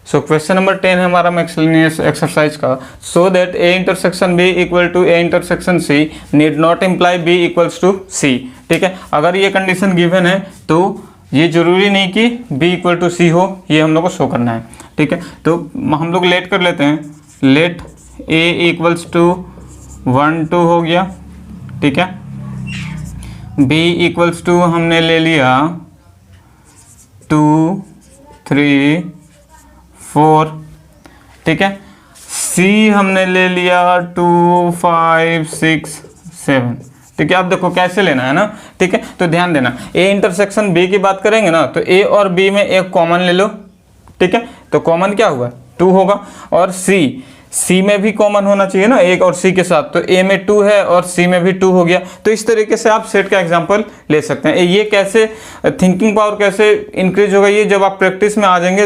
So question number 10 है हमारा miscellaneous exercise का। So that A intersection B equal to A intersection C need not imply B equals to C. ठीक है, अगर ये condition given है तो ये जरूरी नहीं कि बी इक्वल टू सी हो, ये हम लोग को शो करना है। ठीक है, तो हम लोग लेट कर लेते हैं, लेट ए इक्वल्स टू 1 2 हो गया। ठीक है, बी इक्वल्स टू हमने ले लिया 2 3 4। ठीक है, सी हमने ले लिया 2 5 6 7। ठीक है, अब देखो कैसे लेना है ना। ठीक है, तो ध्यान देना, ए इंटरसेक्शन बी की बात करेंगे ना तो ए और बी में एक कॉमन ले लो। ठीक है, तो कॉमन क्या हुआ 2 होगा, और सी में भी कॉमन होना चाहिए ना एक और सी के साथ, तो ए में 2 है और सी में भी 2 हो गया। तो इस तरीके से आप सेट का एग्जांपल ले सकते हैं। ये कैसे थिंकिंग पावर कैसे इंक्रीज होगा, ये जब आप प्रैक्टिस में आ जाएंगे,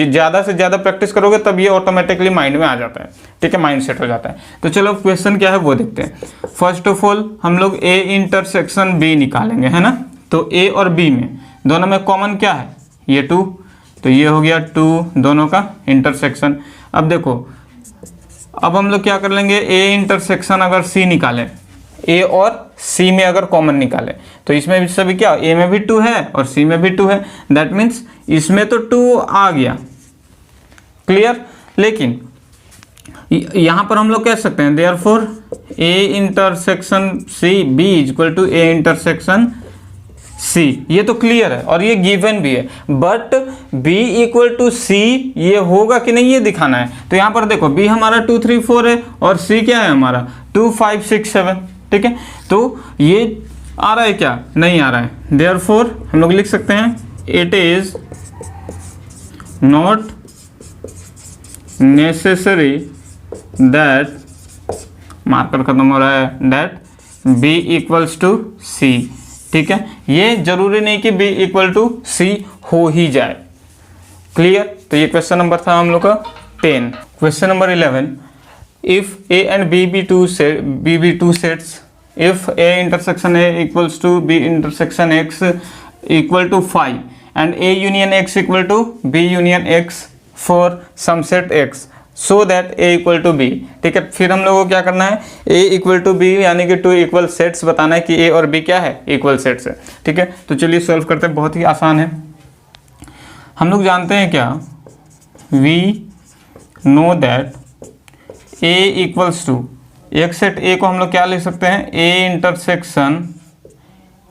ज़्यादा से ज़्यादा प्रैक्टिस करोगे तब ये ऑटोमेटिकली माइंड में आ जाता है। ठीक है, माइंड सेट हो जाता है। तो चलो क्वेश्चन क्या है वो देखते हैं। फर्स्ट ऑफ ऑल हम लोग ए इंटरसेक्शन बी निकालेंगे, है ना। तो ए और बी में दोनों में कॉमन क्या है, ये 2, तो ये हो गया 2 दोनों का इंटरसेक्शन। अब देखो, अब हम लोग क्या कर लेंगे, ए इंटरसेक्शन अगर सी निकालें, ए और सी में अगर कॉमन निकालें तो इसमें भी सभी क्या, ए में भी 2 है और सी में भी 2 है, दैट मीन्स इसमें तो 2 आ गया, क्लियर। लेकिन यहां पर हम लोग कह सकते हैं therefore A intersection C B equal to A intersection C, ये तो क्लियर है और ये गिवन भी है। But b equal to C ये होगा कि नहीं ये दिखाना है। तो यहाँ पर देखो b हमारा 2 3 4 है और c क्या है हमारा 2 5 6 7। ठीक है, तो ये आ रहा है क्या, नहीं आ रहा है। देयरफॉर हम लोग लिख सकते हैं it is not necessary that, marker खत्म हो रहा है, that b equals to c। ठीक है, ये जरूरी नहीं कि b इक्वल टू सी हो ही जाए, क्लियर। तो ये क्वेश्चन नंबर था हम लोग का 10। Question number 11, if A and B be two sets, if A intersection A equals to B intersection X equal to 5 and A union X equal to B union X for some set X so that A equal to B. ठीक है, फिर हम लोगों को क्या करना है, ए equal to B यानी कि 2 इक्वल सेट्स बताना है कि ए और बी क्या है, इक्वल सेट्स है। ठीक है, तो चलिए सॉल्व करते हैं, बहुत ही आसान है। हम लोग जानते हैं क्या, we know that A equals to, एक सेट ए को हम लोग क्या लिख सकते हैं, A intersection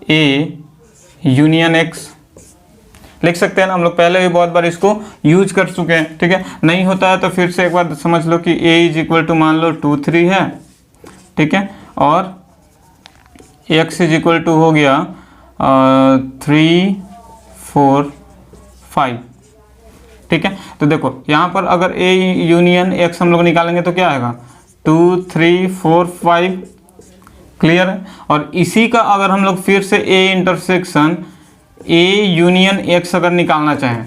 A union X लिख सकते हैं ना। हम लोग पहले भी बहुत बार इसको यूज कर चुके हैं। ठीक है, नहीं होता है तो फिर से एक बार समझ लो कि a इज इक्वल टू मान लो 2 3 है। ठीक है, और x इज इक्वल टू हो गया 3 4 5। ठीक है, तो देखो यहाँ पर अगर a यूनियन x हम लोग निकालेंगे तो क्या आएगा 2 3 4 5, क्लियर है। और इसी का अगर हम लोग फिर से a intersection A union x अगर निकालना चाहें,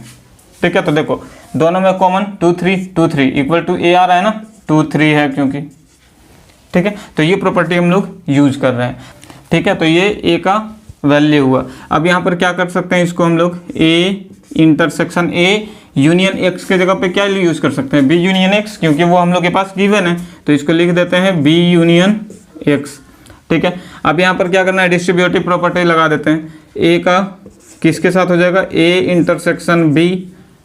ठीक है, तो देखो दोनों में कॉमन 2 3 इक्वल टू ए आ रहा है ना, 2 3 है क्योंकि। ठीक है, तो ये प्रॉपर्टी हम लोग यूज कर रहे हैं। ठीक है, तो ये ए का वैल्यू हुआ। अब यहाँ पर क्या कर सकते हैं, इसको हम लोग ए इंटरसेक्शन ए यूनियन एक्स के जगह पे क्या यूज कर सकते हैं, बी यूनियन एक्स, क्योंकि वो हम लोग के पास गिवन है, तो इसको लिख देते हैं बी यूनियन एक्स। ठीक है, अब यहाँ पर क्या करना है, डिस्ट्रीब्यूटिव प्रॉपर्टी लगा देते हैं। ए का किसके साथ हो जाएगा, ए इंटरसेक्शन बी।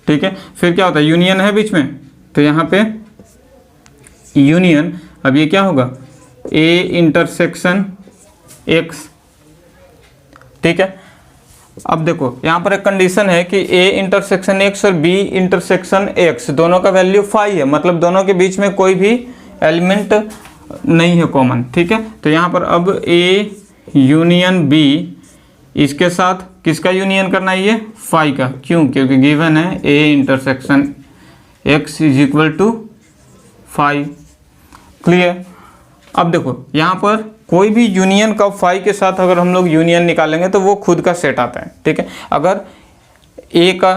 ठीक है, फिर क्या होता है, यूनियन है बीच में, तो यहाँ पे यूनियन, अब ये क्या होगा, ए इंटरसेक्शन एक्स। ठीक है, अब देखो यहाँ पर एक कंडीशन है कि ए इंटरसेक्शन एक्स और बी इंटरसेक्शन एक्स दोनों का वैल्यू 5 है, मतलब दोनों के बीच में कोई भी एलिमेंट नहीं है कॉमन। ठीक है, तो यहाँ पर अब ए यूनियन बी, इसके साथ किसका यूनियन करना है, ये 5 का, क्यों, क्योंकि गिवन है A intersection X is equal to 5, clear. अब देखो यहाँ पर कोई भी यूनियन का 5 के साथ अगर हम लोग यूनियन निकालेंगे तो वो खुद का सेट आता है। ठीक है, अगर ए का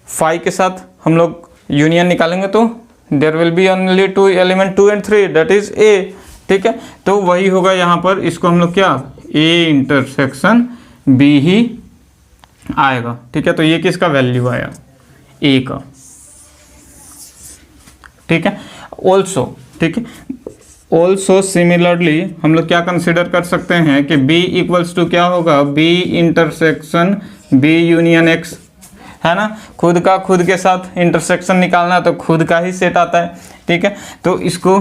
5 के साथ हम लोग यूनियन निकालेंगे तो there will be only 2 element 2 and 3 that is A. ठीक है, तो वही होगा यहाँ पर, इसको हम लोग क्या, ए इंटरसेक्शन बी ही आएगा। ठीक है, तो ये किसका वैल्यू आया, ए का। ठीक है। ऑल्सो, ठीक है, ऑल्सो सिमिलरली हम लोग क्या कंसिडर कर सकते हैं कि B इक्वल्स टू क्या होगा, B intersection B union X, है ना। खुद का खुद के साथ इंटरसेक्शन निकालना तो खुद का ही सेट आता है, ठीक है। तो इसको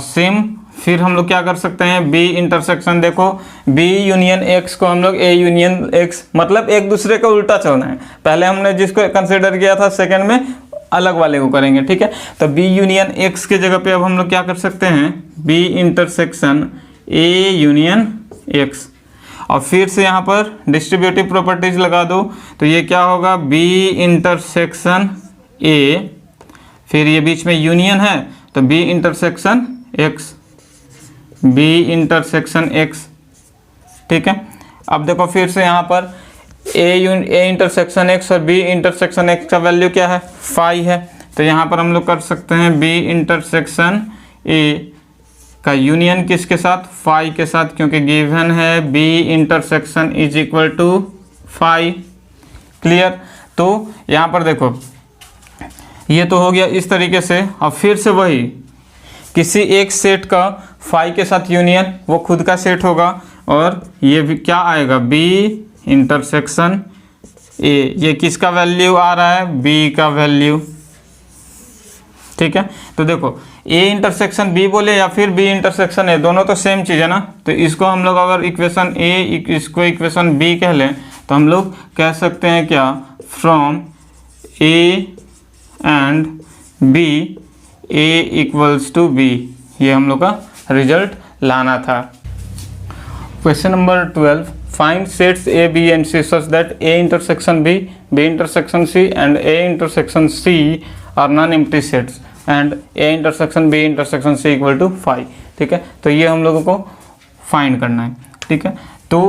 सेम फिर हम लोग क्या कर सकते हैं, B इंटरसेक्शन, देखो B यूनियन X को हम लोग A यूनियन X, मतलब एक दूसरे का उल्टा चलना है। पहले हमने जिसको कंसिडर किया था सेकंड में अलग वाले को करेंगे, ठीक है। तो B यूनियन X के जगह पे अब हम लोग क्या कर सकते हैं, B intersection A union X, और फिर से यहाँ पर डिस्ट्रीब्यूटिव प्रॉपर्टीज लगा दो। तो ये क्या होगा, B इंटरसेक्शन A, फिर ये बीच में यूनियन है तो B intersection X, B intersection X, ठीक है। अब देखो फिर से यहाँ पर A इंटरसेक्शन X और B इंटरसेक्शन X का वैल्यू क्या है, 5 है। तो यहाँ पर हम लोग कर सकते हैं B इंटरसेक्शन A का यूनियन किसके साथ, 5 के साथ, क्योंकि गिवन है B intersection is equal to 5। Clear. तो यहाँ पर देखो ये तो हो गया इस तरीके से। अब फिर से वही किसी एक सेट का 5 के साथ यूनियन, वो खुद का सेट होगा, और ये भी क्या आएगा, B इंटरसेक्शन A, ये किसका वैल्यू आ रहा है, B का वैल्यू, ठीक है। तो देखो A इंटरसेक्शन B बोले या फिर B इंटरसेक्शन A, दोनों तो सेम चीज़ है ना। तो इसको हम लोग अगर इक्वेशन A, इसको इक्वेशन B कह लें तो हम लोग कह सकते हैं क्या, from A and B A equals to B, ये हम लोग का रिजल्ट लाना था। Question number 12, find sets A, B and C such that A intersection B, B intersection C and A intersection C are non-empty sets and A intersection B intersection C equal to 5, ठीक है। तो ये हम लोगों को find करना है, ठीक है। तो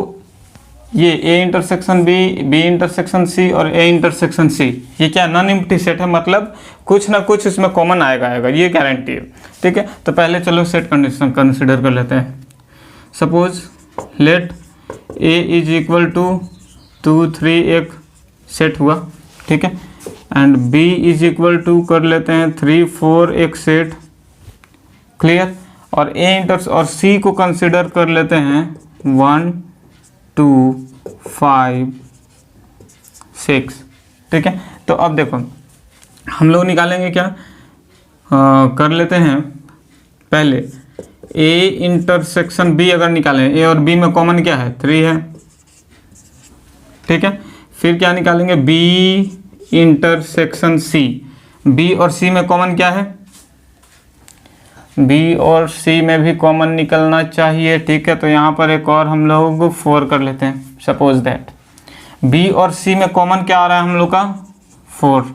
ये A intersection B, B intersection C और A इंटरसेक्शन C, ये क्या नॉन एम्प्टी सेट है, मतलब कुछ ना कुछ इसमें कॉमन आएगा, ये गारंटी है, ठीक है। तो पहले चलो सेट कंडीशन कंसिडर कर लेते हैं। Suppose let A is equal to 2 3 एक सेट हुआ, ठीक है, and B is equal to कर लेते हैं 3 4 एक सेट। क्लियर। और A इंटर और C को कंसिडर कर लेते हैं 1 2 5 6, ठीक है। तो अब देखो हम लोग निकालेंगे क्या, कर लेते हैं पहले A इंटरसेक्शन B अगर निकालें, A और B में कॉमन क्या है, 3 है, ठीक है। फिर क्या निकालेंगे, B इंटरसेक्शन C, B और C में कॉमन क्या है, B और C में भी कॉमन निकलना चाहिए, ठीक है। तो यहाँ पर एक और हम लोग 4 कर लेते हैं। सपोज दैट B और C में कॉमन क्या आ रहा है हम लोग का, 4,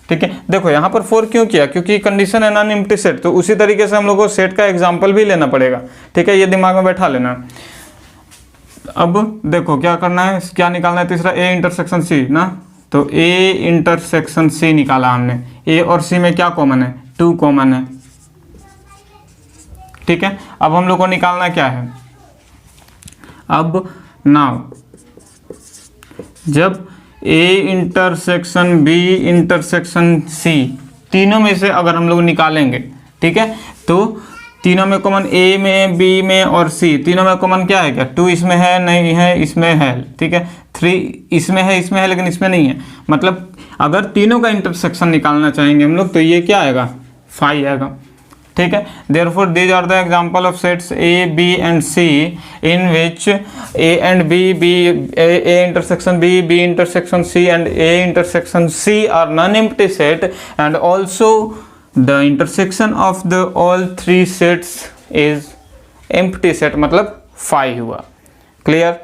ठीक है। देखो यहाँ पर 4 क्यों किया, क्योंकि कंडीशन है नॉन एम्प्टी सेट, तो उसी तरीके से हम लोग को सेट का एग्जांपल भी लेना पड़ेगा, ठीक है। ये दिमाग में बैठा लेना। अब देखो क्या करना है, क्या निकालना है, तीसरा A इंटरसेक्शन C ना। तो A इंटरसेक्शन C निकाला हमने, A और C में क्या कॉमन है, 2 कॉमन है, ठीक है। अब हम लोग को निकालना क्या है, अब नाउ जब A intersection B intersection C, तीनों में से अगर हम लोग निकालेंगे, ठीक है, तो तीनों में कॉमन A में B में और C, तीनों में कॉमन क्या है, क्या 2 इसमें है, नहीं है, इसमें है, ठीक है, 3 इसमें है लेकिन इसमें नहीं है। मतलब अगर तीनों का इंटरसेक्शन निकालना चाहेंगे हम लोग तो ये क्या आएगा, 5 आएगा, ठीक है। Therefore these are the example of sets A, B and C in which A and A intersection B, B intersection C and A intersection C are non-empty set, and also the intersection of the all 3 sets is empty set, मतलब 5 हुआ। Clear.